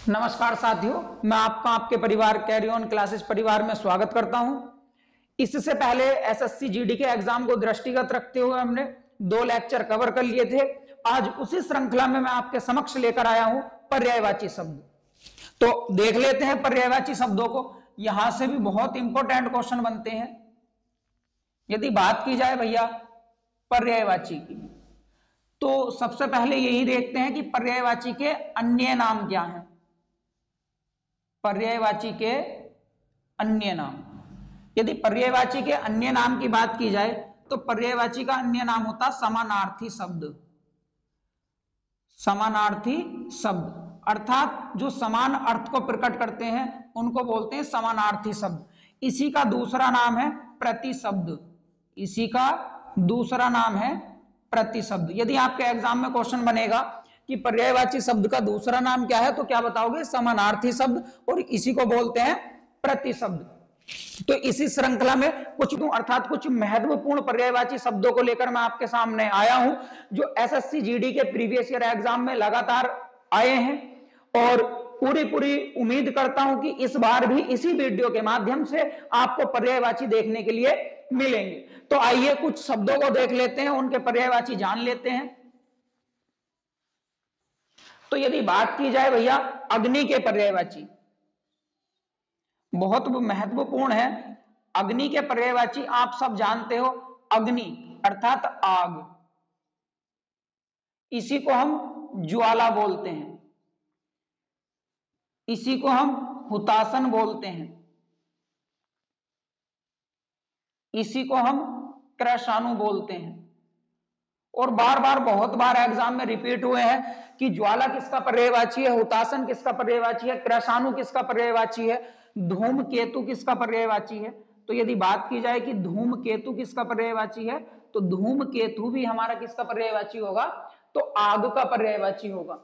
नमस्कार साथियों, मैं आपका आपके परिवार कैरी ऑन क्लासेस परिवार में स्वागत करता हूं। इससे पहले एसएससी जीडी के एग्जाम को दृष्टिगत रखते हुए हमने 2 लेक्चर कवर कर लिए थे। आज उसी श्रृंखला में मैं आपके समक्ष लेकर आया हूं पर्यायवाची शब्द। तो देख लेते हैं पर्यायवाची शब्दों को। यहां से भी बहुत इंपॉर्टेंट क्वेश्चन बनते हैं। यदि बात की जाए भैया पर्यायवाची की, तो सबसे पहले यही देखते हैं कि पर्यायवाची के अन्य नाम क्या हैं। पर्यायवाची के अन्य नाम, यदि पर्यायवाची के अन्य नाम की बात की जाए तो पर्यायवाची का अन्य नाम होता समानार्थी शब्द। समानार्थी शब्द अर्थात जो समान अर्थ को प्रकट करते हैं उनको बोलते हैं समानार्थी शब्द। इसी का दूसरा नाम है प्रतिशब्द। इसी का दूसरा नाम है प्रतिशब्द। यदि आपके एग्जाम में क्वेश्चन बनेगा कि पर्यायवाची शब्द का दूसरा नाम क्या है, तो क्या बताओगे? समानार्थी शब्द, और इसी को बोलते हैं प्रतिशब्द। तो इसी श्रृंखला में अर्थात कुछ महत्वपूर्ण पर्यायवाची शब्दों को लेकर मैं आपके सामने आया हूं, जो एसएससी जीडी के प्रीवियस ईयर एग्जाम में लगातार आए हैं, और पूरी उम्मीद करता हूं कि इस बार भी इसी वीडियो के माध्यम से आपको पर्यायवाची देखने के लिए मिलेंगे। तो आइए कुछ शब्दों को देख लेते हैं, उनके पर्यायवाची जान लेते हैं। तो यदि बात की जाए भैया अग्नि के पर्यायवाची, बहुत महत्वपूर्ण है। अग्नि के पर्यायवाची आप सब जानते हो, अग्नि अर्थात आग। इसी को हम ज्वाला बोलते हैं, इसी को हम हुतासन बोलते हैं, इसी को हम क्रशाणु बोलते हैं। और बहुत बार एग्जाम में रिपीट हुए हैं कि ज्वाला किसका पर्यायवाची है, हुतासन किसका पर्यायवाची है, क्रशाणु किसका पर्यायवाची है, धूमकेतु किसका पर्यायवाची है। तो यदि बात की जाए कि धूमकेतु किसका पर्यायवाची है, तो धूमकेतु भी हमारा किसका पर्यायवाची होगा? तो आग का पर्यायवाची होगा।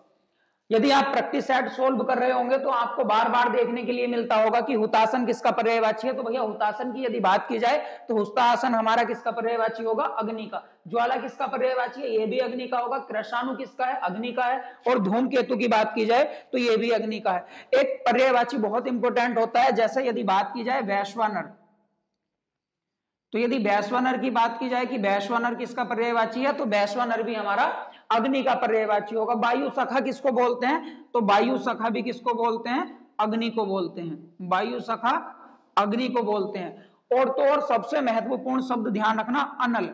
यदि आप प्रैक्टिस सेट सोल्व कर रहे होंगे तो आपको बार बार देखने के लिए मिलता होगा कि हुतासन किसका पर्यायवाची है। तो भैया हुतासन की यदि बात की जाए तो हुतासन हमारा किसका पर्यायवाची होगा? अग्नि का। ज्वाला किसका पर्यायवाची है? ये भी अग्नि का होगा। क्रशाणु किसका है? अग्नि का है। और धूमकेतु की बात की जाए तो ये भी अग्नि का है। एक पर्यायवाची बहुत इंपॉर्टेंट होता है, जैसे यदि बात की जाए वैश्वानर, तो यदि वैश्वानर की बात की जाए कि वैश्वानर किसका पर्यायवाची है, तो वैश्वानर भी हमारा अग्नि का पर्यायवाची होगा। वायु सखा किसको बोलते हैं? तो वायु सखा भी किसको बोलते हैं? अग्नि को बोलते हैं। वायु सखा अग्नि को बोलते हैं। और तो और सबसे महत्वपूर्ण शब्द ध्यान रखना, अनल।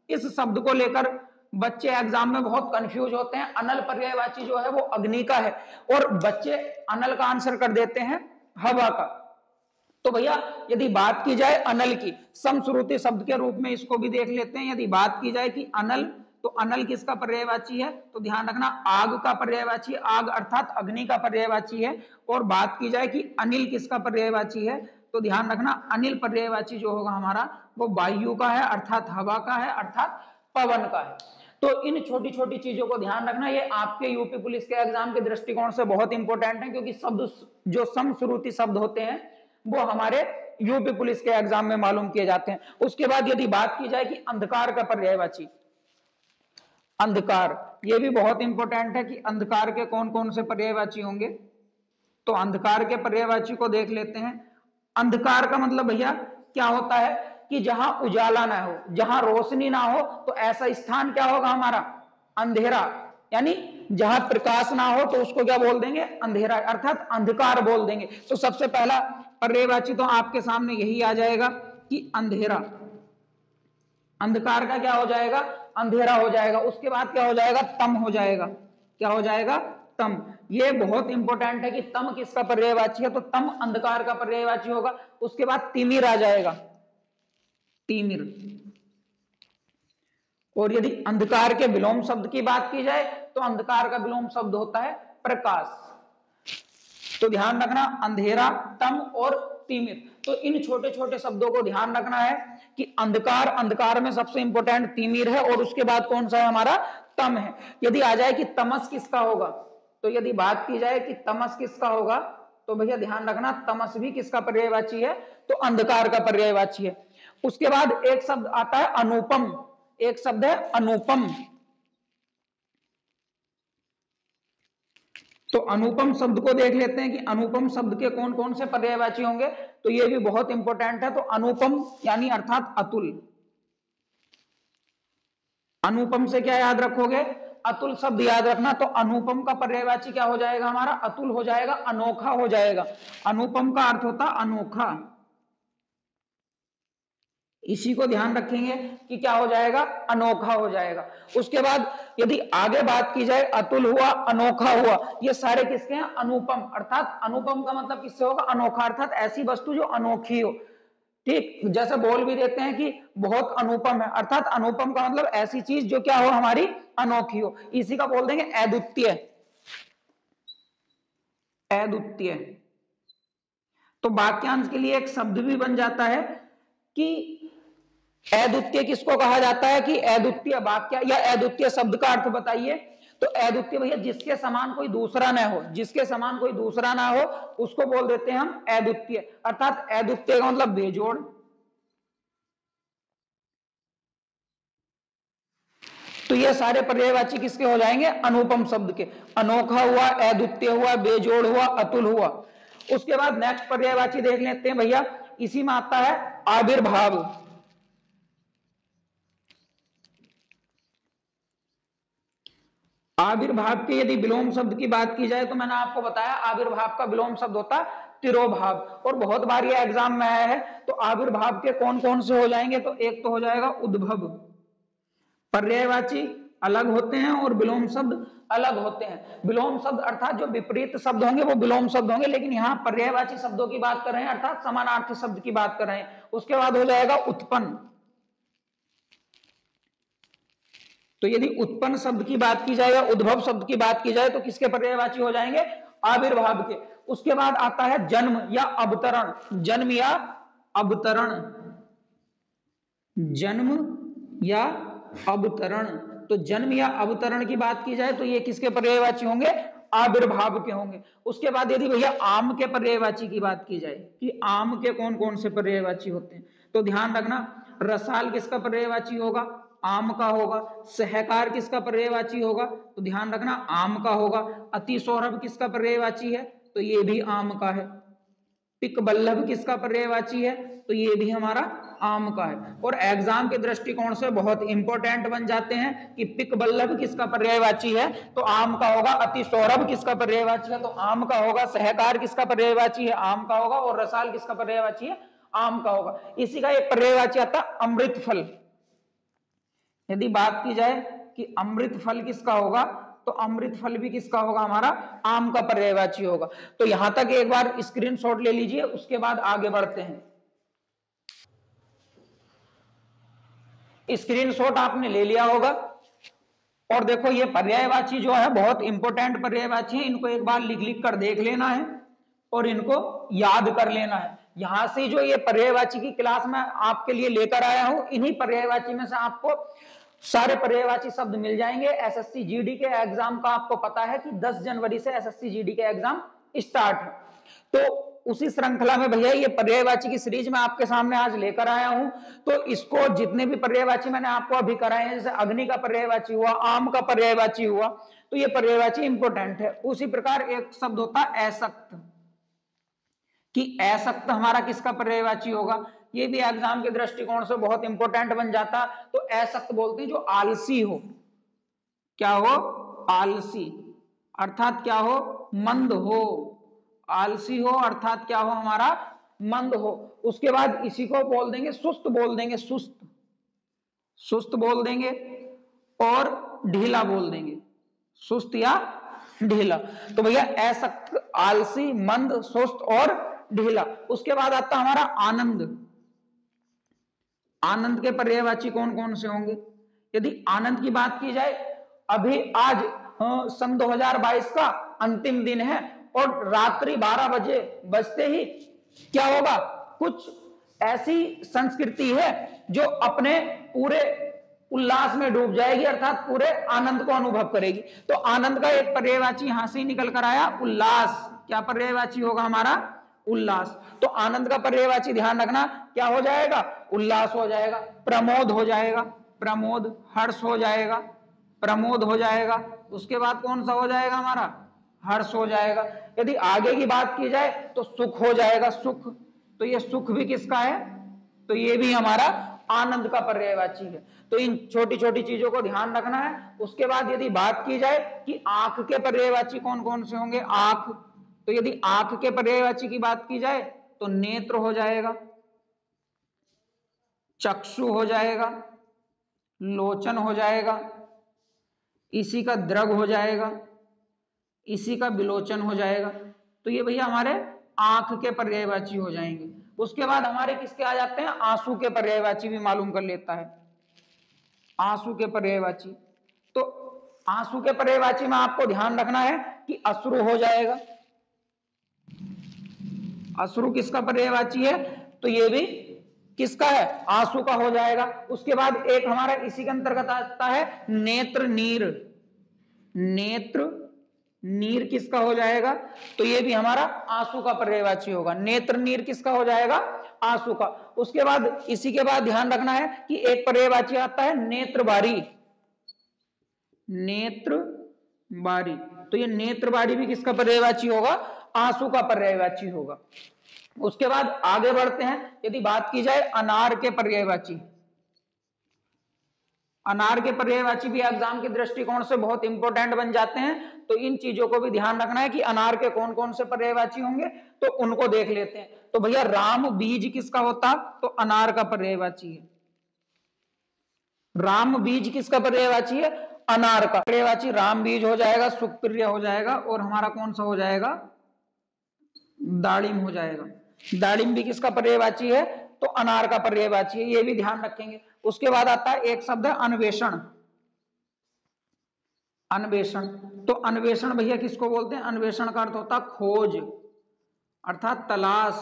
इस शब्द को लेकर बच्चे एग्जाम में बहुत कंफ्यूज होते हैं। अनल पर्यायवाची जो है वो अग्नि का है, और बच्चे अनल का आंसर कर देते हैं हवा का। तो भैया यदि बात की जाए अनल की, समश्रुति शब्द के रूप में इसको भी देख लेते हैं। यदि बात की जाए कि अनल, तो अनल किसका पर्यायवाची है? तो ध्यान रखना आग का पर्यायवाची, आग अर्थात अग्नि का पर्यायवाची है। और बात की जाए कि अनिल किसका पर्यायवाची है, तो ध्यान रखना अनिल पर्यायवाची जो होगा हमारा वो वायु का है, अर्थात हवा का है, अर्थात पवन का है। तो इन छोटी छोटी चीजों को ध्यान रखना, ये आपके यूपी पुलिस के एग्जाम के दृष्टिकोण से बहुत इंपॉर्टेंट है, क्योंकि शब्द जो समश्रुति शब्द होते हैं वो हमारे यूपी पुलिस के एग्जाम में मालूम किए जाते हैं। उसके बाद यदि बात की जाए कि अंधकार का पर्यायवाची, अंधकार, ये भी बहुत इंपॉर्टेंट है कि अंधकार के कौन कौन से पर्यायवाची होंगे। तो अंधकार के पर्यायवाची को देख लेते हैं। अंधकार का मतलब भैया क्या होता है कि जहां उजाला ना हो, जहां रोशनी ना हो, तो ऐसा स्थान क्या होगा हमारा? अंधेरा। यानी जहां प्रकाश ना हो तो उसको क्या बोल देंगे? अंधेरा, अर्थात अंधकार बोल देंगे। तो सबसे पहला पर्यायवाची तो आपके सामने यही आ जाएगा कि अंधेरा। अंधकार का क्या हो जाएगा? अंधेरा हो जाएगा। उसके बाद क्या हो जाएगा? तम हो जाएगा। क्या हो जाएगा? तम। ये बहुत इंपॉर्टेंट है कि तम किसका पर्यायवाची है, तो तम अंधकार का पर्यायवाची होगा। उसके बाद तिमिर आ जाएगा, तिमिर। और यदि अंधकार के विलोम शब्द की बात की जाए तो अंधकार का विलोम शब्द होता है प्रकाश। तो ध्यान रखना अंधेरा, तम और तिमिर। तो इन छोटे छोटे शब्दों को ध्यान रखना है कि अंधकार, अंधकार में सबसे इंपॉर्टेंट तिमिर है, और उसके बाद कौन सा है हमारा? तम है। यदि आ जाए कि तमस किसका होगा, तो यदि बात की जाए कि तमस किसका होगा, तो भैया ध्यान रखना तमस भी किसका पर्यायवाची है? तो अंधकार का पर्यायवाची है। उसके बाद एक शब्द आता है अनुपम, एक शब्द है अनुपम। तो अनुपम शब्द को देख लेते हैं कि अनुपम शब्द के कौन कौन से पर्यायवाची होंगे, तो ये भी बहुत इंपॉर्टेंट है। तो अनुपम यानी अर्थात अतुल। अनुपम से क्या याद रखोगे, अतुल शब्द याद रखना। तो अनुपम का पर्यायवाची क्या हो जाएगा हमारा, अतुल हो जाएगा, अनोखा हो जाएगा। अनुपम का अर्थ होता अनोखा, इसी को ध्यान रखेंगे कि क्या हो जाएगा, अनोखा हो जाएगा। उसके बाद यदि आगे बात की जाए, अतुल हुआ, अनोखा हुआ, ये सारे किसके हैं, अनुपम। अर्थात अनुपम का मतलब किससे होगा, अनोखा, अर्थात ऐसी वस्तु जो अनोखी हो। ठीक, जैसे बोल भी देते हैं कि बहुत अनुपम है, अर्थात अनुपम का मतलब ऐसी चीज जो क्या हो, हमारी अनोखी हो। इसी का बोल देंगे अद्वितीय, अद्वितीय। तो वाक्यांश के लिए एक शब्द भी बन जाता है कि अद्वितीय किसको कहा जाता है, कि अद्वितीय वाक्य या अद्वितीय शब्द का अर्थ बताइए। तो अद्वितीय भैया जिसके समान कोई दूसरा ना हो, जिसके समान कोई दूसरा ना हो उसको बोल देते हैं हम अद्वितीय। अर्थात अद्वितीय का मतलब बेजोड़। तो ये सारे पर्यायवाची किसके हो जाएंगे, अनुपम शब्द के। अनोखा हुआ, अद्वितीय हुआ, बेजोड़ हुआ, अतुल हुआ। उसके बाद नेक्स्ट पर्यायवाची देख लेते हैं भैया, इसी में आता है आविर्भाव। आविर्भाव के यदि विलोम शब्द की बात की जाए तो मैंने आपको बताया आविर्भाव का विलोम शब्द होता है तिरोभाव, और बहुत बार ये एग्जाम में आया है। तो आविर्भाव के कौन कौन से हो जाएंगे, तो एक तो हो जाएगा उद्भव। पर्यायवाची अलग होते हैं और विलोम शब्द अलग होते हैं। विलोम शब्द अर्थात जो विपरीत शब्द होंगे वो विलोम शब्द होंगे, लेकिन यहाँ पर्यायवाची शब्दों की बात कर रहे हैं, अर्थात समानार्थी शब्द की बात कर रहे हैं। उसके बाद हो जाएगा उत्पन्न। तो यदि उत्पन्न शब्द की बात की जाए या उद्भव शब्द की बात की जाए तो किसके पर्यायवाची हो जाएंगे, आविर्भाव के। उसके बाद आता है जन्म या अवतरण, जन्म या अवतरण, जन्म या अवतरण। तो जन्म या अवतरण की बात की जाए तो ये किसके पर्यायवाची होंगे, आविर्भाव के होंगे। उसके बाद यदि भैया आम के पर्यायवाची की बात की जाए कि आम के कौन कौन से पर्यायवाची होते हैं, तो ध्यान रखना रसाल किसका पर्यायवाची होगा, आम का होगा। सहकार किसका पर्यायवाची होगा, तो ध्यान रखना आम का होगा। अति सौरभ किसका पर्यायवाची है, तो ये भी आम का है। पिक बल्लभ किसका पर्यायवाची है, तो ये भी हमारा आम का है। और एग्जाम के दृष्टिकोण से बहुत इंपॉर्टेंट बन जाते हैं कि पिक बल्लभ किसका पर्यायवाची है, तो आम का होगा। अति सौरभ किसका पर्यायवाची है, तो आम का होगा। सहकार किसका पर्यायवाची है, आम का होगा। और रसाल किसका पर्यायवाची है, आम का होगा। इसी का एक पर्यायवाची आता अमृत फल। यदि बात की जाए कि अमृत फल किसका होगा, तो अमृत फल भी किसका होगा, हमारा आम का पर्यायवाची होगा। तो यहां तक एक बार स्क्रीनशॉट ले लीजिए, उसके बाद आगे बढ़ते हैं। स्क्रीनशॉट आपने ले लिया होगा और देखो ये पर्यायवाची जो है बहुत इंपॉर्टेंट पर्यायवाची है, इनको एक बार लिख लिख कर देख लेना है और इनको याद कर लेना है। यहां से जो ये पर्यायवाची की क्लास में आपके लिए लेकर आया हूं, इन्हीं पर्यायवाची में से आपको सारे पर्यायवाची शब्द मिल जाएंगे। एसएससी जीडी के एग्जाम का आपको पता है कि 10 जनवरी से एसएससी जीडी के एग्जाम स्टार्ट है। तो उसी श्रृंखला में भैया ये पर्यायवाची की सीरीज में आपके सामने आज लेकर आया हूं। तो इसको जितने भी पर्यायवाची मैंने आपको अभी कराए हैं, जैसे अग्नि का पर्यायवाची हुआ, आम का पर्यायवाची हुआ, तो ये पर्यायवाची इंपॉर्टेंट है। उसी प्रकार एक शब्द होता है असक्त, कि असक्त हमारा किसका पर्यायवाची होगा, ये भी एग्जाम के दृष्टिकोण से बहुत इंपॉर्टेंट बन जाता। तो असक्त बोलते हैं जो आलसी हो, क्या हो, आलसी, अर्थात क्या हो, मंद हो। आलसी हो अर्थात क्या हो, हमारा मंद हो। उसके बाद इसी को बोल देंगे सुस्त, बोल देंगे सुस्त, सुस्त बोल देंगे और ढीला बोल देंगे, सुस्त या ढीला। तो भैया असक्त, आलसी, मंद, सुस्त और ढीला। उसके बाद आता हमारा आनंद। आनंद के पर्यायवाची कौन कौन से होंगे, यदि आनंद की बात की जाए, अभी आज सन 2022 का अंतिम दिन है और रात्रि 12 बजे बजते ही क्या होगा, कुछ ऐसी संस्कृति है जो अपने पूरे उल्लास में डूब जाएगी, अर्थात पूरे आनंद को अनुभव करेगी। तो आनंद का एक पर्यायवाची यहां से निकल कर आया उल्लास। क्या पर्यायवाची होगा हमारा, उल्लास। तो आनंद का पर्यायवाची ध्यान रखना क्या हो जाएगा, उल्लास हो जाएगा। प्रमोद हो जाएगा, प्रमोद। हर्ष हो जाएगा, प्रमोद हो जाएगा। उसके बाद कौन सा हो जाएगा हमारा, हर्ष हो जाएगा। यदि आगे की बात की जाए तो सुख हो जाएगा, सुख। तो ये सुख भी किसका है? तो ये भी हमारा आनंद का पर्यायवाची है। तो इन छोटी छोटी चीजों को ध्यान रखना है। उसके बाद यदि बात की जाए कि आंख के पर्यायवाची कौन कौन से होंगे, आंख, तो यदि आंख के पर्यायवाची की बात की जाए तो नेत्र हो जाएगा, चक्षु हो जाएगा, लोचन हो जाएगा, इसी का दृग हो जाएगा, इसी का विलोचन हो जाएगा। तो ये भैया हमारे आंख के पर्यायवाची हो जाएंगे। उसके बाद हमारे किसके आ जाते हैं? आंसू के पर्यायवाची भी मालूम कर लेता है, आंसू के पर्यायवाची। तो आंसू के पर्यायवाची में आपको ध्यान रखना है कि अश्रु हो जाएगा। अश्रु किसका पर्यायवाची है? तो ये भी किसका है? आंसू का हो जाएगा। उसके बाद एक हमारा इसी के अंतर्गत आता है नेत्र नीर। नेत्र नीर किसका हो जाएगा? तो ये भी हमारा आंसू का पर्यायवाची होगा। नेत्र नीर किसका हो जाएगा? आंसू का। उसके बाद इसी के बाद ध्यान रखना है कि एक पर्यायवाची आता है नेत्र बारी। नेत्र बारी, तो ये नेत्र बारी भी किसका पर्यायवाची होगा? आंसू का पर्यायवाची होगा। उसके बाद आगे बढ़ते हैं। यदि बात की जाए अनार के पर्यायवाची, अनार के पर्यायवाची भी एग्जाम के दृष्टिकोण से बहुत इंपॉर्टेंट बन जाते हैं। तो इन चीजों को भी ध्यान रखना है कि अनार के कौन कौन से पर्यायवाची होंगे, तो उनको देख लेते हैं। तो भैया राम बीज किसका होता? तो अनार का पर्यायवाची है। राम बीज किसका पर्यायवाची है? अनार का पर्यायवाची राम बीज हो जाएगा, सुप्रिय हो जाएगा, और हमारा कौन सा हो जाएगा? दाड़िम हो जाएगा। दाड़िम भी किसका पर्यायवाची है? तो अनार का पर्यायवाची है, ये भी ध्यान रखेंगे। उसके बाद आता है एक शब्द है अन्वेषण। अन्वेषण, तो अन्वेषण भैया किसको बोलते हैं? अन्वेषण का अर्थ होता है खोज, अर्थात तलाश।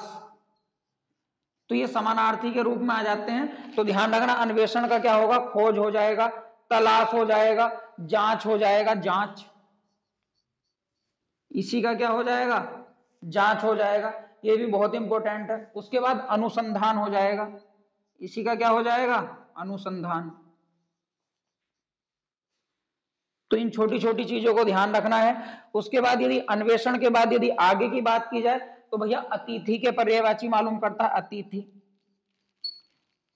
तो ये समानार्थी के रूप में आ जाते हैं। तो ध्यान रखना, अन्वेषण का क्या होगा? खोज हो जाएगा, तलाश हो जाएगा, जांच हो जाएगा, जांच। इसी का क्या हो जाएगा? जांच हो जाएगा, ये भी बहुत इंपॉर्टेंट है। उसके बाद अनुसंधान हो जाएगा, इसी का क्या हो जाएगा? अनुसंधान। तो इन छोटी छोटी चीजों को ध्यान रखना है। उसके बाद यदि अन्वेषण के बाद यदि आगे की बात की जाए तो भैया अतिथि के पर्यायवाची मालूम करता है, अतिथि।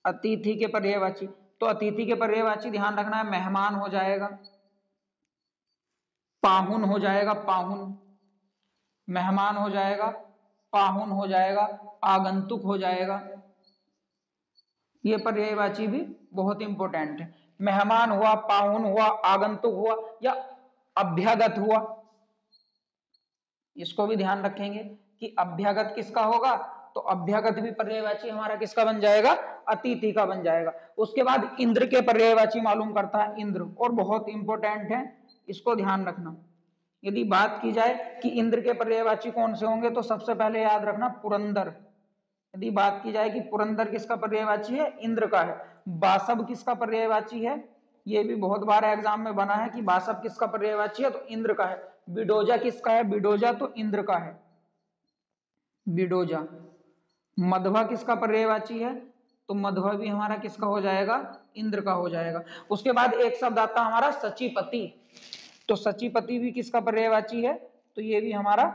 अतिथि के पर्यायवाची, तो अतिथि के पर्यायवाची ध्यान रखना है, मेहमान हो जाएगा, पाहुन हो जाएगा, पाहुन, मेहमान हो जाएगा, पाहुन हो जाएगा, आगंतुक हो जाएगा। ये पर्यायवाची भी बहुत इंपॉर्टेंट है। मेहमान हुआ, पाहुन हुआ, आगंतुक हुआ, या अभ्यागत हुआ, इसको भी ध्यान रखेंगे कि अभ्यागत किसका होगा? तो अभ्यागत भी पर्यायवाची हमारा किसका बन जाएगा? अतिथि का बन जाएगा। उसके बाद इंद्र के पर्यायवाची मालूम करता है, इंद्र, और बहुत इंपॉर्टेंट है, इसको ध्यान रखना। यदि बात की जाए कि इंद्र के पर्यायवाची कौन से होंगे, तो सबसे पहले याद रखना पुरंदर। यदि बात की जाए कि पुरंदर किसका पर्यायवाची है? इंद्र का है। बासव किसका पर्यायवाची है? ये भी बहुत बार एग्जाम में बना है कि बासव किसका पर्यायवाची है? तो इंद्र का है। बिडोजा किसका है? बिडोजा तो इंद्र का है, बिडोजा। मधवा किसका पर्यायवाची है? तो मधवा भी हमारा किसका हो जाएगा? इंद्र का हो जाएगा। उसके बाद एक शब्द आता है हमारा सचिपति, तो सचिपति भी किसका पर्यायवाची है? तो ये भी हमारा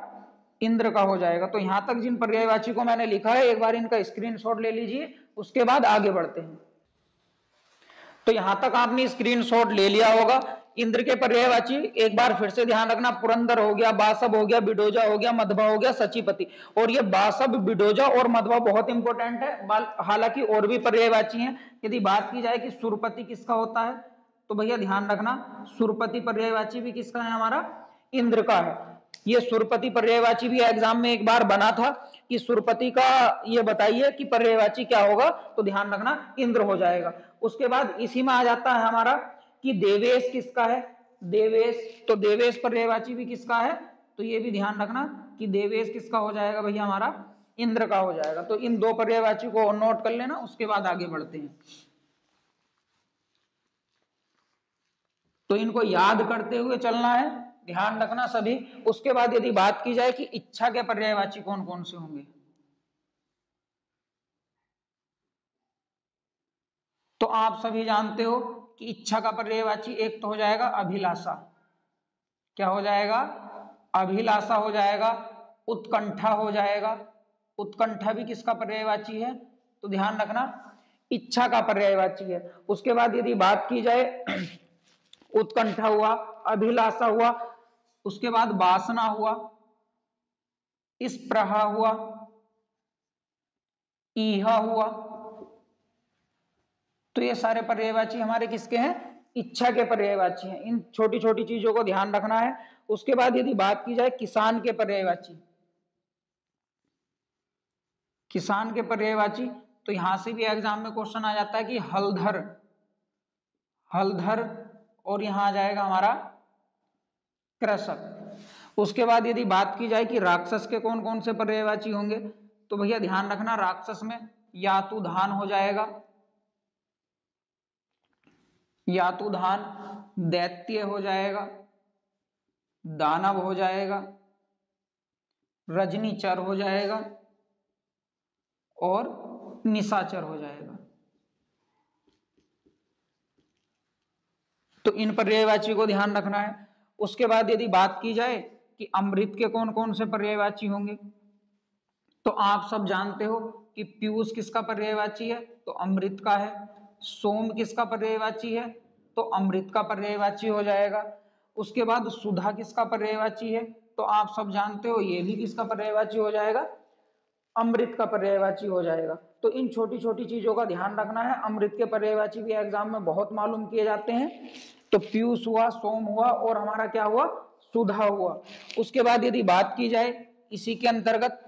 इंद्र का हो जाएगा। तो यहां तक जिन पर्यायवाची को मैंने लिखा है, एक बार इनका स्क्रीनशॉट ले लीजिए, उसके बाद आगे बढ़ते हैं। तो यहां तक आपने स्क्रीनशॉट ले लिया होगा। इंद्र के पर्यायवाची एक बार फिर से ध्यान रखना, पुरंदर हो गया, बासव हो गया, बिडोजा हो गया, मधवा हो गया, सचिपति। और ये बासव, बिडोजा और मधवा बहुत इंपॉर्टेंट है, हालांकि और भी पर्यायवाची हैं। यदि बात की जाए कि सुरपति किसका होता है, तो भैया ध्यान रखना, सुरपति पर्यायवाची भी किसका है? हमारा इंद्र का है। ये सुरपति पर्यायवाची भी एग्जाम में एक बार बना था कि सुरपति का ये बताइए कि पर्यायवाची क्या होगा, तो ध्यान रखना इंद्र हो जाएगा। उसके बाद इसी में आ जाता है हमारा कि देवेश किसका है? देवेश, तो देवेश पर्यायवाची भी किसका है? तो ये भी ध्यान रखना कि देवेश किसका हो जाएगा भैया? हमारा इंद्र का हो जाएगा। तो इन दो पर्यायवाची को नोट कर लेना, उसके बाद आगे बढ़ते हैं। तो इनको याद करते हुए चलना है, ध्यान रखना सभी। उसके बाद यदि बात की जाए कि इच्छा के पर्यायवाची कौन कौन से होंगे, तो आप सभी जानते हो कि इच्छा का पर्यायवाची एक तो हो जाएगा अभिलाषा। क्या हो जाएगा? अभिलाषा हो जाएगा, उत्कंठा हो जाएगा, उत्कंठा भी किसका पर्यायवाची है, तो ध्यान रखना इच्छा का पर्यायवाची है। उसके बाद यदि बात की जाए उत्कंठा हुआ, अभिलाषा हुआ, उसके बाद वासना हुआ, स्पृहा हुआ, ईहा हुआ, तो ये सारे पर्यायवाची हमारे किसके हैं, इच्छा के पर्यायवाची हैं। इन छोटी छोटी चीजों को ध्यान रखना है। उसके बाद यदि बात की जाए किसान के पर्यायवाची, किसान के पर्यायवाची, तो यहां से भी एग्जाम में क्वेश्चन आ जाता है कि हलधर, हलधर, और यहां आ जाएगा हमारा कृषक। उसके बाद यदि बात की जाए कि राक्षस के कौन कौन से पर्यायवाची होंगे, तो भैया ध्यान रखना राक्षस में यातुधान हो जाएगा, यातुधान, दैत्य हो जाएगा, दानव हो जाएगा, रजनीचर हो जाएगा और निशाचर हो जाएगा। तो इन पर्यायवाची को ध्यान रखना है। उसके बाद यदि बात की जाए कि अमृत के कौन कौन से पर्यायवाची होंगे, तो आप सब जानते हो कि पीयूष किसका पर्यायवाची है, तो अमृत का है। सोम किसका पर्यायवाची है, तो अमृत का पर्यायवाची हो जाएगा। उसके बाद सुधा किसका पर्यायवाची है, तो आप सब जानते हो ये भी किसका पर्यायवाची हो जाएगा, अमृत का पर्यायवाची हो जाएगा। तो इन छोटी छोटी चीजों का ध्यान रखना है। अमृत के पर्यायवाची भी एग्जाम में बहुत मालूम किए जाते हैं। तो पीयूष हुआ, सोम हुआ और हमारा क्या हुआ, सुधा हुआ। उसके बाद यदि बात की जाए इसी के अंतर्गत,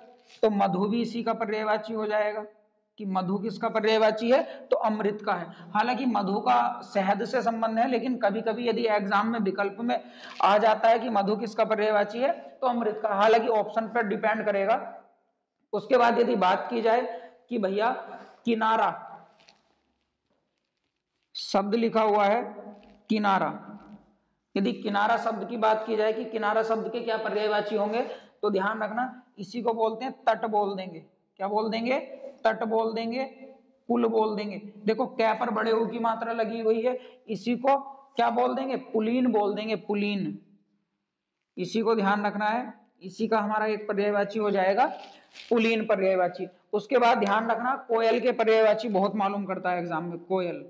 तो मधु भी इसी का पर्यायवाची हो जाएगा कि मधु किसका पर्यायवाची है, तो अमृत का है। हालांकि मधु का शहद से संबंध है, लेकिन कभी कभी यदि एग्जाम में विकल्प में आ जाता है कि मधु किसका पर्यायवाची है, तो अमृत का, हालांकि ऑप्शन पर डिपेंड करेगा। उसके बाद यदि बात की जाए कि भैया किनारा शब्द लिखा हुआ है, किनारा, यदि किनारा शब्द की बात की जाए कि किनारा शब्द के क्या पर्यायवाची होंगे, तो ध्यान रखना इसी को बोलते हैं तट बोल देंगे। क्या बोल देंगे, तट बोल देंगे, पुल बोल देंगे। देखो कै पर बड़े ऊ की मात्रा लगी हुई है, इसी को क्या बोल देंगे, पुलीन बोल देंगे, पुलीन। इसी को ध्यान रखना है, इसी का हमारा एक पर्यायवाची हो जाएगा पुलीन पर्यायवाची। उसके बाद ध्यान रखना कोयल के पर्यायवाची बहुत मालूम करता है एग्जाम में, कोयल।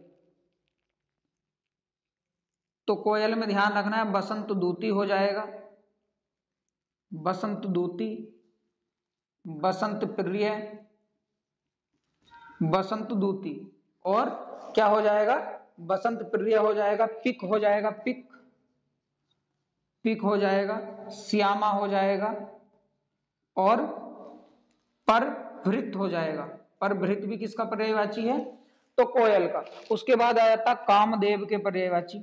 तो कोयल में ध्यान रखना है बसंत दूती हो जाएगा, बसंत दूती, बसंत प्रिय, बसंत दूती, और क्या हो जाएगा, बसंत प्रिय हो जाएगा, पिक हो जाएगा, पिक, पिक हो जाएगा, श्यामा हो जाएगा और परभृत हो जाएगा। परभृत भी किसका पर्यायवाची है, तो कोयल का। उसके बाद आ जाता कामदेव के पर्यायवाची,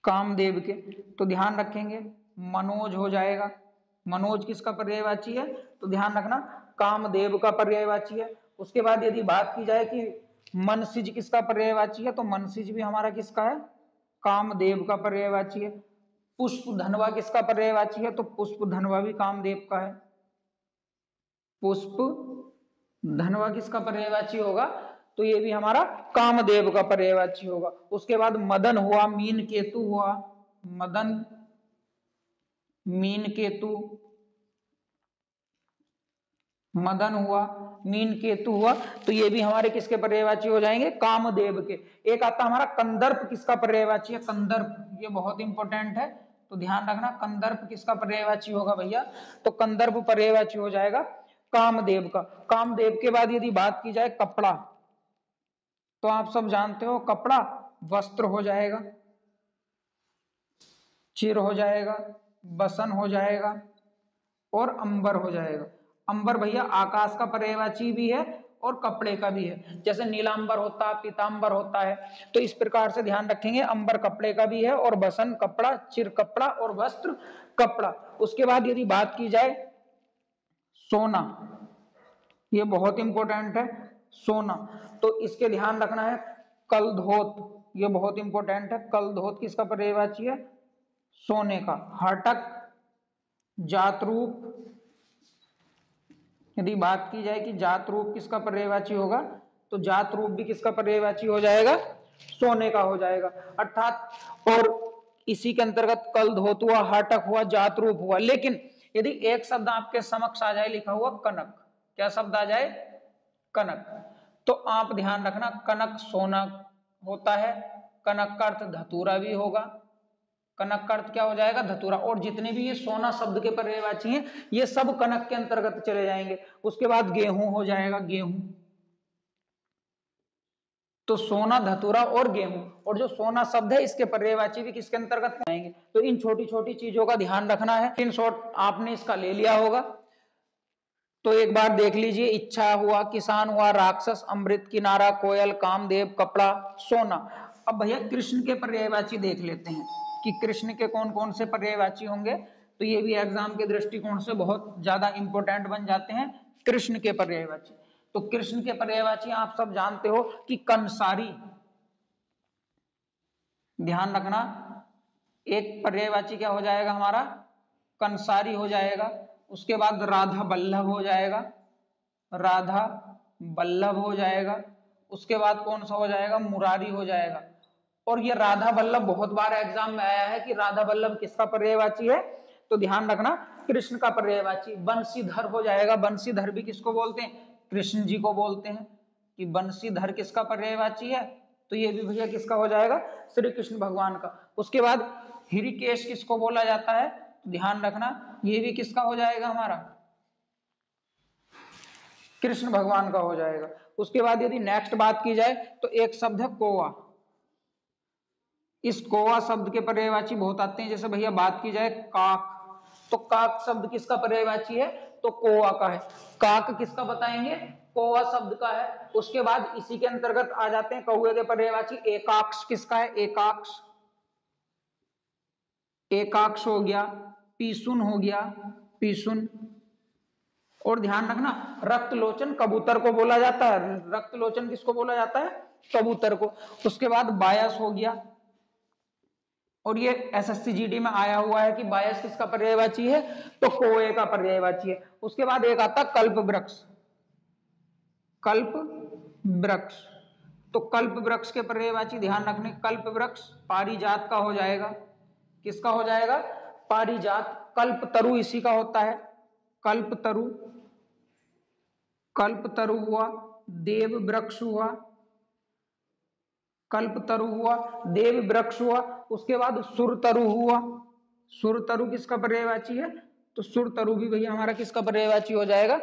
कामदेव के, तो ध्यान रखेंगे मनोज हो जाएगा। मनोज किसका पर्यायवाची है, तो ध्यान रखना कामदेव का पर्यायवाची है। उसके बाद यदि बात की जाए कि मनसिज किसका पर्यायवाची है, तो मनसिज भी हमारा किसका है, कामदेव का पर्यायवाची है। पुष्प धनवा किसका पर्यायवाची है, तो पुष्प धनवा भी कामदेव का है। पुष्प धनवा किसका पर्यायवाची होगा, तो ये भी हमारा कामदेव का पर्यायवाची होगा। उसके बाद मदन हुआ, मीन केतु हुआ, मदन, मीन केतु, मदन हुआ, मीन केतु हुआ, तो ये भी हमारे किसके पर्यायवाची हो जाएंगे, कामदेव के। एक आता हमारा कंदर्प किसका पर्यायवाची है, कंदर्प, ये बहुत इंपॉर्टेंट है, तो ध्यान रखना कंदर्प किसका पर्यायवाची होगा भैया, तो कंदर्प पर्यायवाची हो जाएगा कामदेव का। कामदेव के बाद यदि बात की जाए कपड़ा, तो आप सब जानते हो कपड़ा वस्त्र हो जाएगा, चिर हो जाएगा, बसन हो जाएगा और अंबर हो जाएगा। अंबर भैया आकाश का पर्यायवाची भी है और कपड़े का भी है, जैसे नीलांबर होता है, पीतांबर होता है, तो इस प्रकार से ध्यान रखेंगे अंबर कपड़े का भी है और बसन कपड़ा, चिर कपड़ा और वस्त्र कपड़ा। उसके बाद यदि बात की जाए सोना, ये बहुत इंपॉर्टेंट है सोना, तो इसके ध्यान रखना है कलधोत, ये बहुत इंपॉर्टेंट है, कलधोत किसका पर्यायवाची है, सोने का। हटक, जात रूप, यदि बात की जाए कि जात रूप किसका पर्यायवाची होगा, तो जात रूप भी किसका पर्यायवाची हो जाएगा, सोने का हो जाएगा। अर्थात और इसी के अंतर्गत कल धोत हुआ, हाटक हुआ, जात रूप हुआ। लेकिन यदि एक शब्द आपके समक्ष आ जाए लिखा हुआ कनक, क्या शब्द आ जाए? कनक, तो आप ध्यान रखना कनक सोना होता है, कनक का अर्थ धतूरा भी होगा, कनक का अर्थ क्या हो जाएगा? धतूरा। और जितने भी ये सोना शब्द के पर्यायवाची हैं ये सब कनक के अंतर्गत चले जाएंगे। उसके बाद गेहूं हो जाएगा, गेहूं, तो सोना, धतूरा और गेहूं, और जो सोना शब्द है इसके पर्यायवाची भी किसके अंतर्गत आएंगे। तो इन छोटी छोटी चीजों का ध्यान रखना है। इन शॉर्ट आपने इसका ले लिया होगा, तो एक बार देख लीजिए। इच्छा हुआ, किसान हुआ, राक्षस, अमृत, किनारा, कोयल, कामदेव, कपड़ा, सोना। अब भैया कृष्ण के पर्यायवाची देख लेते हैं कि कृष्ण के कौन कौन से पर्यायवाची होंगे। तो ये भी एग्जाम के दृष्टिकोण से बहुत ज्यादा इंपॉर्टेंट बन जाते हैं कृष्ण के पर्यायवाची। तो कृष्ण के पर्यायवाची आप सब जानते हो कि कंसारी, ध्यान रखना, एक पर्यायवाची क्या हो जाएगा हमारा? कंसारी हो जाएगा। उसके बाद राधा बल्लभ हो जाएगा, राधा बल्लभ हो जाएगा। उसके बाद कौन सा हो जाएगा? मुरारी हो जाएगा। और ये राधा बल्लभ बहुत बार एग्जाम में आया है कि राधा बल्लभ किसका पर्यायवाची है, तो ध्यान रखना कृष्ण का पर्यायवाची। बंशीधर हो जाएगा, बंशीधर भी किसको बोलते हैं? कृष्ण जी को बोलते हैं कि बंशीधर किसका पर्यायवाची है, तो ये भी भैया किसका हो जाएगा? श्री कृष्ण भगवान का। उसके बाद हृषिकेश किसको बोला जाता है, तो ध्यान रखना ये भी किसका हो जाएगा हमारा? कृष्ण भगवान का हो जाएगा। उसके बाद यदि नेक्स्ट बात की जाए तो एक शब्द है कोवा। इस कोवा शब्द के पर्यायवाची बहुत आते हैं। जैसे भैया बात की जाए काक, तो काक शब्द किसका पर्यायवाची है? तो कोवा का है। काक किसका बताएंगे? कोवा शब्द का है। उसके बाद इसी के अंतर्गत आ जाते हैं कौवे के पर्यायवाची। एकाक्ष किसका है? एकाक्ष, एकाक्ष हो गया। पीसुन हो गया, पीसुन। और ध्यान रखना रक्तलोचन कबूतर को बोला जाता है। रक्तलोचन किसको बोला जाता है? कबूतर को। उसके बाद बायस हो गया, और ये एसएससी जीडी में आया हुआ है कि बायस किसका पर्यायवाची है? तो कोए का पर्यायवाची है। उसके बाद एक आता कल्प वृक्ष, कल्प वृक्ष। तो कल्प वृक्ष के पर्यायवाची ध्यान रखने, कल्प वृक्ष पारिजात का हो जाएगा। किसका हो जाएगा? पारिजात। कल्प तरु इसी का होता है, कल्प तरु, कल्प तरु हुआ। देव वृक्ष हुआ, कल्प तरु हुआ, देव वृक्ष हुआ। उसके बाद सुर तरु हुआ। सुर तरु किसका पर्यायवाची है? तो सुर तरु भी भैया हमारा किसका पर्यायवाची हो जाएगा?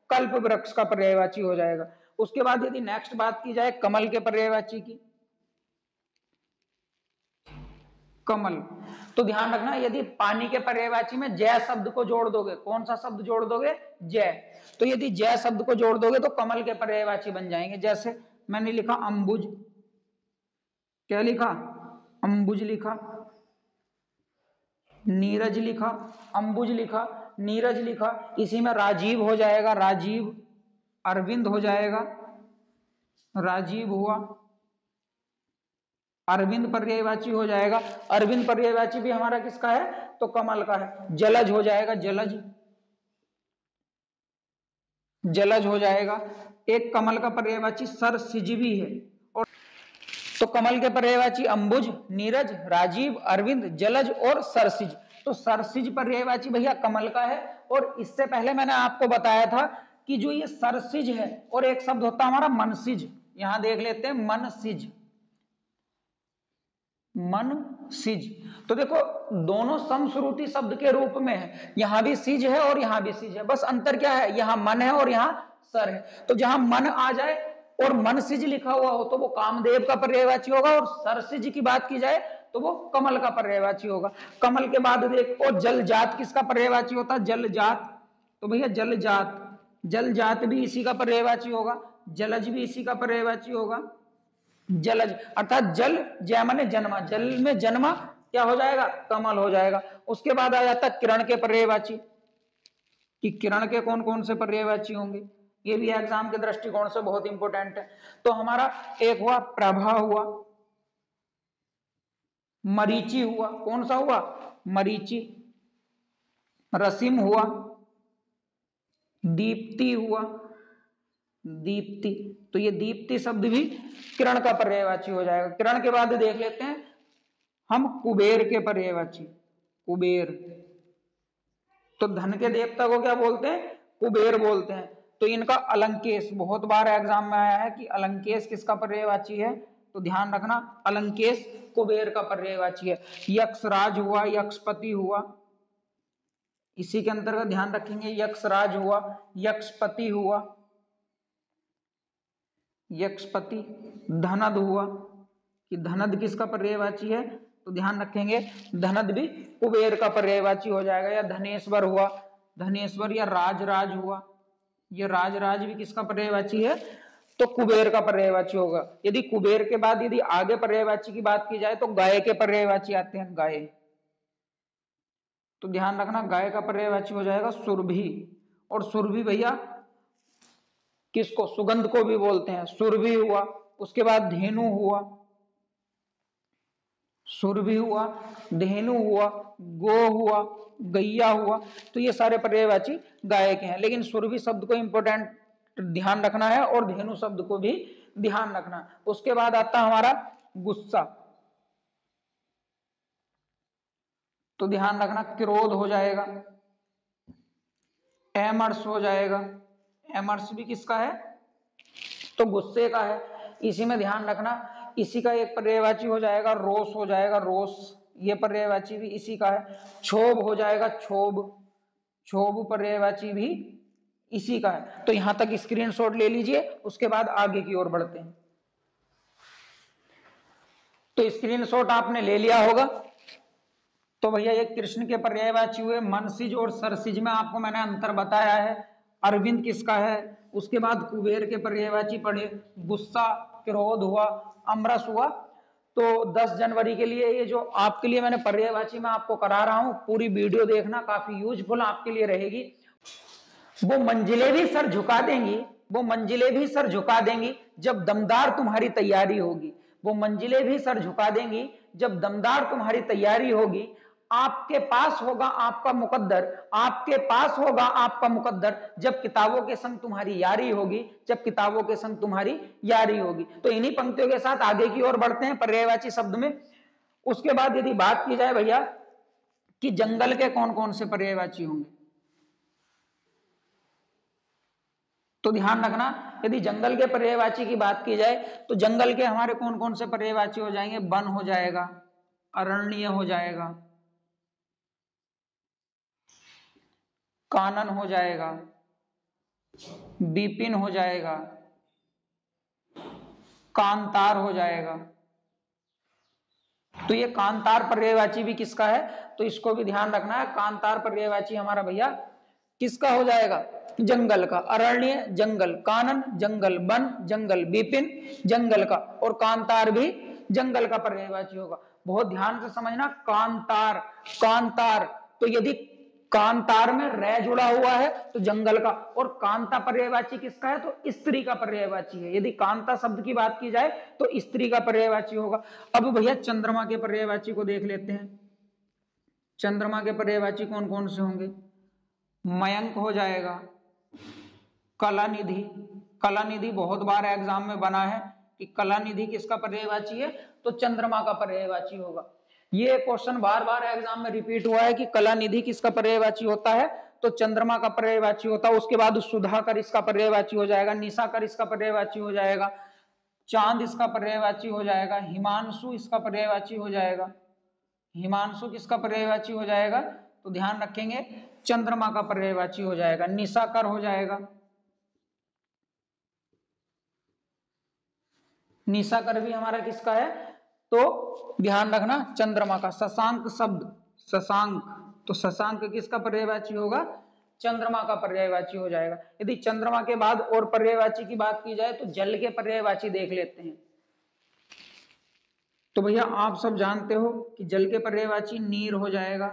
कल्प वृक्ष का पर्यायवाची हो जाएगा। उसके बाद यदि नेक्स्ट बात की जाए कमल के पर्यायवाची की, कमल, तो ध्यान रखना यदि पानी के पर्यायवाची में जय शब्द को जोड़ दोगे, कौन सा शब्द जोड़ दोगे? जय। तो यदि जय शब्द को जोड़ दोगे तो कमल के पर्यायवाची बन जाएंगे। जैसे मैंने लिखा अंबुज, क्या लिखा? अंबुज लिखा। नीरज लिखा, अंबुज लिखा, नीरज लिखा। इसी में राजीव हो जाएगा, राजीव। अरविंद हो जाएगा, राजीव हुआ। अरविंद पर्यायवाची हो जाएगा। अरविंद पर्यायवाची भी हमारा किसका है? तो कमल का है। जलज हो जाएगा, जलज, जलज हो जाएगा। एक कमल का पर्यायवाची सरसिज भी है। और तो कमल के पर्यायवाची अंबुज, नीरज, राजीव, अरविंद, जलज और सरसिज। तो सरसिज पर्यायवाची भैया कमल का है। और इससे पहले मैंने आपको बताया था कि जो ये सरसिज है और एक शब्द होता है हमारा मनसिज। यहां देख लेते हैं मनसिज, मनसिज। तो देखो दोनों समश्रुति शब्द के रूप में है, यहां भी सिज है और यहां भी सिज है। बस अंतर क्या है? यहां मन है और यहां सर है। तो जहां मन आ जाए और मनसिज लिखा हुआ हो तो वो कामदेव का पर्यायवाची होगा, और सरसिज की बात की जाए तो वो कमल का पर्यायवाची होगा। कमल के बाद देखो जलजात किसका पर्यायवाची होता है? जलजात। तो भैया जलजात, जलजात भी इसी का पर्यायवाची होगा। जलज भी इसी का पर्यायवाची होगा। जलज अर्थात जल, जय माने जन्मा, जल में जन्मा क्या हो जाएगा? कमल हो जाएगा। उसके बाद आ जाता किरण के पर्यायवाची, कि किरण के कौन कौन से पर्यायवाची होंगे। ये भी एग्जाम के दृष्टिकोण से बहुत इंपॉर्टेंट है। तो हमारा एक हुआ प्रभा हुआ, मरीचि हुआ, कौन सा हुआ? मरीचि। रसीम हुआ, दीप्ति हुआ, दीप्ति। तो ये दीप्ति शब्द भी किरण का पर्यायवाची हो जाएगा। किरण के बाद देख लेते हैं हम कुबेर के पर्यायवाची, कुबेर। तो धन के देवता को क्या बोलते हैं? कुबेर बोलते हैं। तो इनका अलंकेश बहुत बार एग्जाम में आया है कि अलंकेश किसका पर्यायवाची है, तो ध्यान रखना अलंकेश कुबेर का पर्यायवाची है। यक्षराज हुआ, यक्षपति हुआ, इसी के अंतर्गत ध्यान रखेंगे। यक्षराज हुआ, यक्षपति हुआ, यक्षपति। धनद हुआ कि धनद किसका पर्यायवाची है, तो ध्यान रखेंगे धनद भी कुबेर का पर्यायवाची हो जाएगा। या धनेश्वर हुआ, धनेश्वर। या राजराज हुआ, ये राजराज भी किसका पर्यायवाची है, तो कुबेर का पर्यायवाची होगा। यदि कुबेर के बाद यदि आगे पर्यायवाची की बात की जाए तो गाय के पर्यायवाची आते हैं, गाय। तो ध्यान रखना गाय का पर्यायवाची हो जाएगा सुरभि। और सुरभि भैया किसको, सुगंध को भी बोलते हैं, सुरभि हुआ। उसके बाद धेनु हुआ, सुरभि हुआ, धेनु हुआ, गो हुआ, गैया हुआ। तो ये सारे पर्यायवाची गाय के हैं। लेकिन सुरभि शब्द को इंपॉर्टेंट ध्यान रखना है और धेनु शब्द को भी ध्यान रखना। उसके बाद आता हमारा गुस्सा। तो ध्यान रखना क्रोध हो जाएगा, एमर्स हो जाएगा। एमर्स भी किसका है, तो गुस्से का है। इसी में ध्यान रखना इसी का एक पर्यायवाची हो जाएगा रोष, हो जाएगा रोष, ये पर्यायवाची भी इसी का है। क्षोभ हो जाएगा क्षोभ, क्षोभ पर्यायवाची भी इसी का है। तो यहां तक स्क्रीनशॉट ले लीजिए, उसके बाद आगे की ओर बढ़ते हैं। तो स्क्रीनशॉट आपने ले लिया होगा। तो भैया ये कृष्ण के पर्यायवाची हुए। मनसिज और सरसिज में आपको मैंने अंतर बताया है। अरविंद किसका है, उसके बाद कुबेर के पर्यायवाची पढ़े, गुस्सा, क्रोध हुआ, अमरस हुआ। तो 10 जनवरी के लिए ये जो आपके लिए मैंने पर्यायवाची में आपको करा रहा हूं, पूरी वीडियो देखना, काफी यूजफुल आपके लिए रहेगी। वो मंजिलें भी सर झुका देंगी, वो मंजिलें भी सर झुका देंगी जब दमदार तुम्हारी तैयारी होगी। वो मंजिलें भी सर झुका देंगी जब दमदार तुम्हारी तैयारी होगी। आपके पास होगा आपका मुकद्दर, आपके पास होगा आपका मुकद्दर जब किताबों के संग तुम्हारी यारी होगी, जब किताबों के संग तुम्हारी यारी होगी। तो इन्हीं पंक्तियों के साथ आगे की ओर बढ़ते हैं पर्यायवाची शब्द में। उसके बाद यदि बात की जाए भैया कि जंगल के कौन कौन से पर्यायवाची होंगे, तो ध्यान रखना यदि जंगल के पर्यायवाची की बात की जाए तो जंगल के हमारे कौन कौन से पर्यायवाची हो जाएंगे। वन हो जाएगा, अरण्य हो जाएगा, कानन हो जाएगा, विपिन हो जाएगा, कांतार हो जाएगा। तो ये कांतार पर्यायवाची भी किसका है, तो इसको भी ध्यान रखना है। कांतार पर्यायवाची हमारा भैया किसका हो जाएगा, जंगल का। अरण्य जंगल, कानन जंगल, वन जंगल, विपिन जंगल का, और कांतार भी जंगल का पर्यायवाची होगा। बहुत ध्यान से समझना, कांतार, कांतार। तो यदि कांतार में रै जुड़ा हुआ है तो जंगल का, और कांता पर्यायवाची किसका है, तो स्त्री का पर्यायवाची है। यदि कांता शब्द की बात की जाए तो स्त्री का पर्यायवाची होगा। अब भैया चंद्रमा के पर्यायवाची को देख लेते हैं। चंद्रमा के पर्यायवाची कौन कौन से होंगे। मयंक हो जाएगा, कलानिधि, कलानिधि बहुत बार एग्जाम में बना है कि कलानिधि किसका पर्यायवाची है, तो चंद्रमा का पर्यायवाची होगा। ये क्वेश्चन बार बार एग्जाम में रिपीट हुआ है कि कलानिधि किसका पर्यायवाची होता है, तो चंद्रमा का पर्यायवाची होता है। उसके बाद सुधाकर इसका पर्यायवाची हो जाएगा, निशाकर इसका पर्यायवाची हो जाएगा, चांद इसका पर्यायवाची हो जाएगा, हिमांशु इसका पर्यायवाची हो जाएगा। हिमांशु किसका पर्यायवाची हो जाएगा, तो ध्यान रखेंगे चंद्रमा का पर्यायवाची हो जाएगा। निशाकर हो जाएगा, निशाकर भी हमारा किसका है, तो ध्यान रखना चंद्रमा का। शशांक शब्द, शशांक, तो शशांक किसका पर्यायवाची होगा, चंद्रमा का पर्यायवाची हो जाएगा। यदि चंद्रमा के बाद और पर्यायवाची की बात की जाए तो जल के पर्यायवाची देख लेते हैं। तो भैया आप सब जानते हो कि जल के पर्यायवाची नीर हो जाएगा,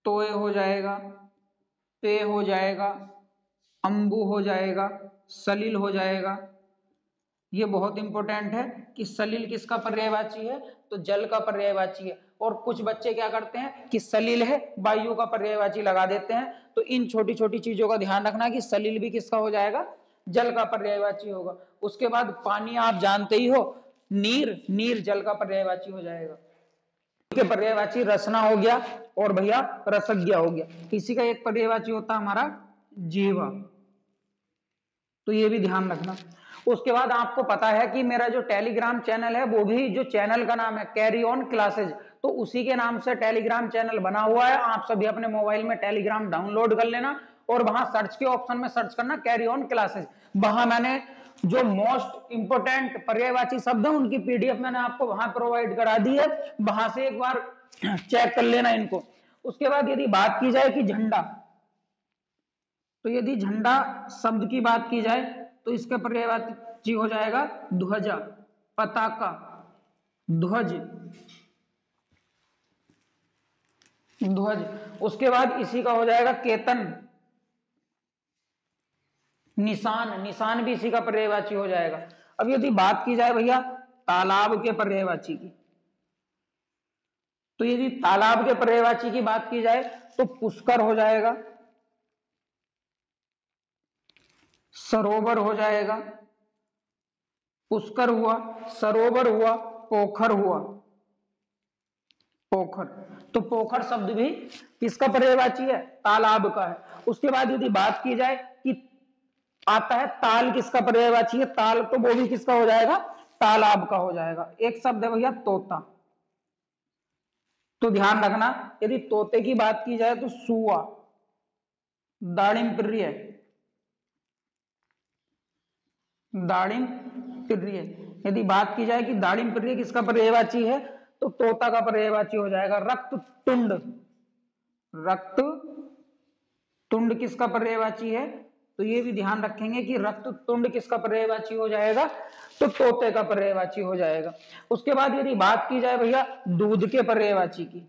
तोय हो जाएगा, पे हो जाएगा, अंबु हो जाएगा, सलिल हो जाएगा। ये बहुत इंपॉर्टेंट है कि सलिल किसका पर्यायवाची है, तो जल का पर्यायवाची है। और कुछ बच्चे क्या करते हैं कि सलिल है वायु का पर्यायवाची लगा देते हैं। तो इन छोटी छोटी चीजों का ध्यान रखना कि सलिल भी किसका हो जाएगा, जल का पर्यायवाची होगा। उसके बाद पानी आप जानते ही हो, नीर, नीर जल का पर्यायवाची हो जाएगा। के पर्यायवाची रसना हो गया और भैया रसज्ञा हो गया। इसी का एक पर्यायवाची होता है हमारा जीवा, तो ये भी ध्यान रखना। उसके बाद आपको पता है कि मेरा जो टेलीग्राम चैनल है वो भी, जो चैनल का नाम है कैरी ऑन क्लासेज, तो उसी के नाम से टेलीग्राम चैनल बना हुआ है। आप सभी अपने मोबाइल में टेलीग्राम डाउनलोड कर लेना और वहां सर्च के ऑप्शन में सर्च करना कैरी ऑन क्लासेज। वहां मैंने जो मोस्ट इंपोर्टेंट पर्यायवाची शब्द है उनकी पीडीएफ मैंने आपको वहां प्रोवाइड करा दी है, वहां से एक बार चेक कर लेना इनको। उसके बाद यदि बात की जाए कि झंडा, तो यदि झंडा शब्द की बात की जाए तो इसका पर्यायवाची हो जाएगा ध्वजा, पताका, ध्वज, ध्वज। उसके बाद इसी का हो जाएगा केतन, निशान, निशान भी इसी का पर्यायवाची हो जाएगा। अब यदि बात की जाए भैया तालाब के पर्यायवाची की, तो यदि तालाब के पर्यायवाची की बात की जाए तो पुष्कर हो जाएगा, सरोवर हो जाएगा, पुष्कर हुआ, सरोवर हुआ, पोखर हुआ, पोखर। तो पोखर शब्द भी किसका पर्यायवाची है? तालाब का है। उसके बाद यदि बात की जाए कि आता है ताल, किसका पर्यायवाची है? ताल, तो वो भी किसका हो जाएगा? तालाब का हो जाएगा। एक शब्द है भैया तोता, तो ध्यान रखना यदि तोते की बात की जाए तो सुआ, दाड़िम प्रिय, दाड़िम प्रिय। यदि बात की जाए कि दाड़िम प्रिय किसका पर्यायवाची है तो तोता का पर्यायवाची हो जाएगा। रक्त तुंड, रक्त तुंड किसका पर्यायवाची है? तो ये भी ध्यान रखेंगे कि रक्त तुंड किसका पर्यायवाची हो जाएगा? तो तोते का पर्यायवाची हो जाएगा। उसके बाद यदि बात की जाए भैया दूध के पर्यायवाची की,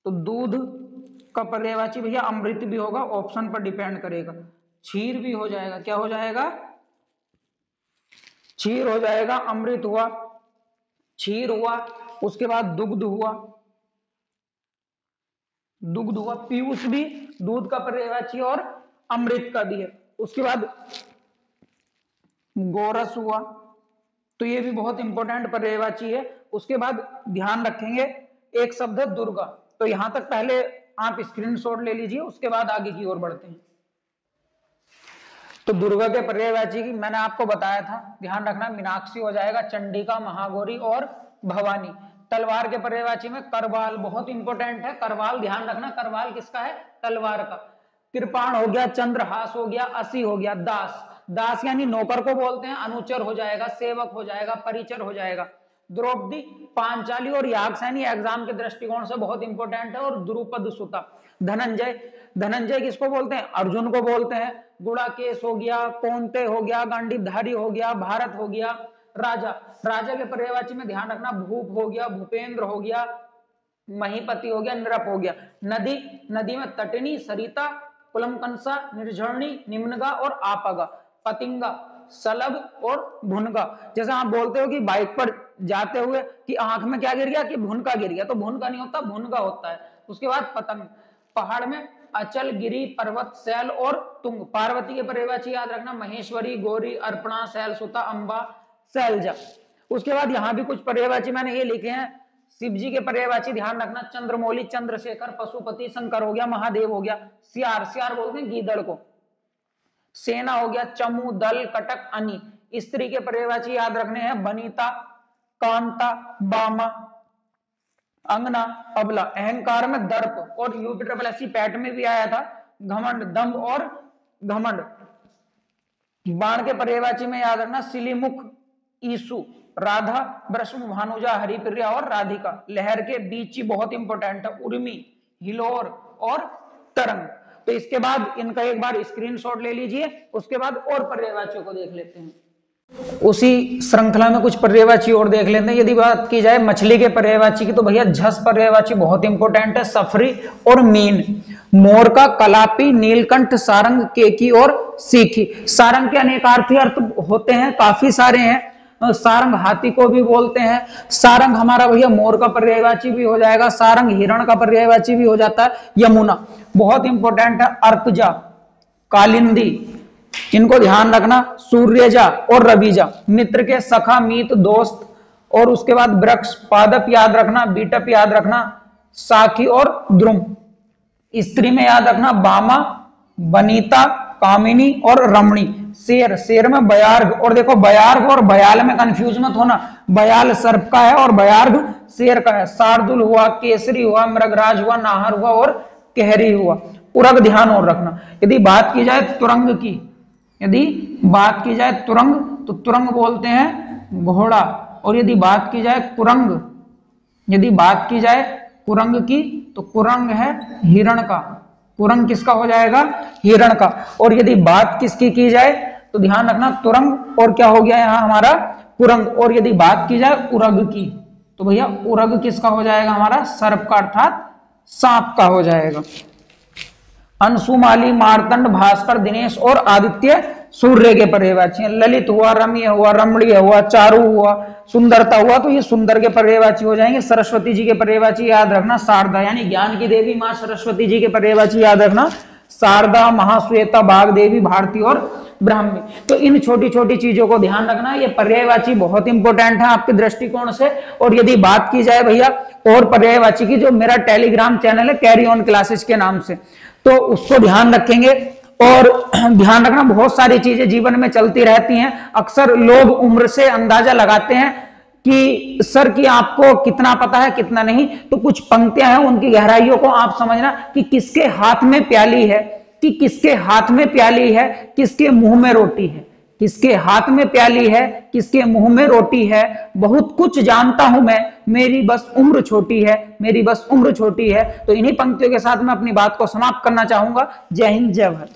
तो दूध का पर्यायवाची भैया अमृत भी होगा, ऑप्शन पर डिपेंड करेगा। क्षीर भी हो जाएगा, क्या हो जाएगा? क्षीर हो जाएगा, अमृत हुआ, क्षीर हुआ। उसके बाद दुग्ध हुआ, दुग्ध हुआ, पीयूष भी दूध का पर्यायवाची और अमृत का भी है। उसके बाद गोरस हुआ, तो ये भी बहुत इंपॉर्टेंट पर्यायवाची है। उसके बाद ध्यान रखेंगे एक शब्द है दुर्गा, तो यहां तक पहले आप स्क्रीनशॉट ले लीजिए, उसके बाद आगे की ओर बढ़ते हैं। तो दुर्गा के पर्यायवाची की मैंने आपको बताया था, ध्यान रखना, मीनाक्षी हो जाएगा, चंडिका, महागौरी और भवानी। तलवार के पर्यायवाची में करवाल, बहुत इंपॉर्टेंट है करवाल, ध्यान रखना करवाल किसका है? तलवार का। कृपाण हो गया, चंद्रहास हो गया, असी हो गया, दास, दास यानी नौकर को बोलते हैं, अनुचर हो जाएगा, सेवक हो जाएगा, परिचर हो जाएगा। द्रौपदी, पांचाली और याज्ञसेनी एग्जाम के दृष्टिकोण से बहुत इंपॉर्टेंट है, और द्रुपद सुता। धनंजय, धनंजय किसको बोलते हैं? अर्जुन को बोलते हैं। गुड़ाकेश हो गया, कौंते हो गया, गांडीवधारी हो गया, भारत हो गया। राजा, राजा के पर्यायवाची में ध्यान रखना भूप हो गया, भूपेंद्र हो गया, महीपति हो गया, नृप हो गया। नदी, नदी में तटिनी, सरिता, कुलमकंसा, निर्झरणी, निम्नगा और आपगा। पतिंगा, सलब और भुनगा। जैसे आप बोलते हो कि बाइक पर जाते हुए कि आंख में क्या गिर गया? कि भुनका गिर गया, तो भुनका नहीं होता, भुनगा होता है। उसके बाद पतंग, पहाड़ में अचल, गिरी, पर्वत, शैल और तुंग। पार्वती के पर्यायवाची याद रखना महेश्वरी, गौरी, अर्पणा, शैलसुता, अंबा, शैलजा। उसके बाद यहाँ भी कुछ पर्यायवाची मैंने ये लिखे हैं। शिव जी के पर्यायवाची ध्यान रखना चंद्रमौली, चंद्रशेखर, पशुपति, शंकर हो गया, महादेव हो गया। सियार, सियार बोलते हैं गीदड़ को। सेना हो गया, चमू, दल, कटक, अनि। स्त्री के पर्यायवाची याद रखने हैं वनिता, कांता, बामा, अंगना, अबला। अहंकार में दर्प, और यूपीएससी पैट में भी आया था घमंड, दंभ और घमंड। बाण के पर्यायवाची में याद रखना सिलीमुख, ईसु, राधा, ब्रष्म, भानुजा, हरिप्रिया और राधिका। लहर के बीच ही बहुत इंपॉर्टेंट है उर्मी, हिलोर और तरंग। तो इसके बाद इनका एक बार स्क्रीनशॉट ले लीजिए, उसके बाद और पर्यायवाचियों को देख लेते हैं। उसी श्रृंखला में कुछ पर्यायवाची और देख लेते हैं। यदि बात की जाए मछली के पर्यायवाची की, तो भैया झस पर्यायवाची बहुत इंपॉर्टेंट है, सफरी और मीन। मोर का कलापी, नीलकंठ, सारंग, केकी और सीखी। सारंग के अनेकार्थी अर्थ होते हैं, काफी सारे हैं। सारंग हाथी को भी बोलते हैं। सारंग हमारा भैया मोर का पर्यायवाची भी हो जाएगा, सारंग हिरण का पर्यायवाची भी हो जाता है। यमुना बहुत इंपॉर्टेंट है। अर्कजा, कालिंदी, इनको ध्यान रखना। सूर्यजा और रविजा, मित्र के सखा, मीत, दोस्त, और उसके बाद वृक्ष, पादप याद रखना, बीटप याद रखना, साखी और द्रुम। स्त्री में याद रखना बामा, बनीता, कामिनी और रमणी। शेर, शेर में बयार्घ, और देखो बयार्घ और बयाल में कंफ्यूज मत होना, बयाल सर्प का है और बयार्घ शेर का है। शार्दुल हुआ, केसरी हुआ, मृगराज हुआ, नाहर हुआ और कहरी हुआ। उरग ध्यान और रखना। यदि बात की जाए तुरंग की, यदि बात की जाए तुरंग, तो तुरंग बोलते हैं घोड़ा, और यदि बात की जाए कुरंग, यदि बात की जाए कुरंग की, तो कुरंग है हिरण का। कुरंग किसका हो जाएगा? हिरण का। और यदि बात किसकी की जाए, तो ध्यान रखना तुरंग और क्या हो गया यहां हमारा? कुरंग। और यदि बात की जाए उरग की, तो भैया उरग किसका हो जाएगा? हमारा सर्प का, अर्थात सांप का हो जाएगा। अंशुमाली, मार्तंड, भास्कर, दिनेश और आदित्य सूर्य के पर्ययवाची हैं। ललित हुआ, रम्य हुआ, रमणीय हुआ, चारु हुआ, सुंदरता हुआ, तो ये सुंदर के पर्ययवाची हो जाएंगे। सरस्वती जी के पर्ययवाची याद रखना शारदा, यानी ज्ञान की देवी मां सरस्वती जी के पर्ययवाची याद रखना शारदा, महाश्वेता, बाग देवी, भारती और ब्राह्मी। तो इन छोटी छोटी चीजों को ध्यान रखना, ये पर्ययवाची बहुत इंपॉर्टेंट है आपके दृष्टिकोण से। और यदि बात की जाए भैया और पर्ययवाची की, जो मेरा टेलीग्राम चैनल है कैरी ऑन क्लासेस के नाम से, तो उसको ध्यान रखेंगे। और ध्यान रखना बहुत सारी चीजें जीवन में चलती रहती हैं। अक्सर लोग उम्र से अंदाजा लगाते हैं कि सर कि आपको कितना पता है कितना नहीं, तो कुछ पंक्तियां हैं उनकी गहराइयों को आप समझना कि किसके हाथ में प्याली है, कि किसके हाथ में प्याली है, किसके मुंह में रोटी है। किसके हाथ में प्याली है, किसके मुंह में रोटी है। बहुत कुछ जानता हूं मैं, मेरी बस उम्र छोटी है, मेरी बस उम्र छोटी है। तो इन्हीं पंक्तियों के साथ मैं अपनी बात को समाप्त करना चाहूंगा। जय हिंद, जय भारत।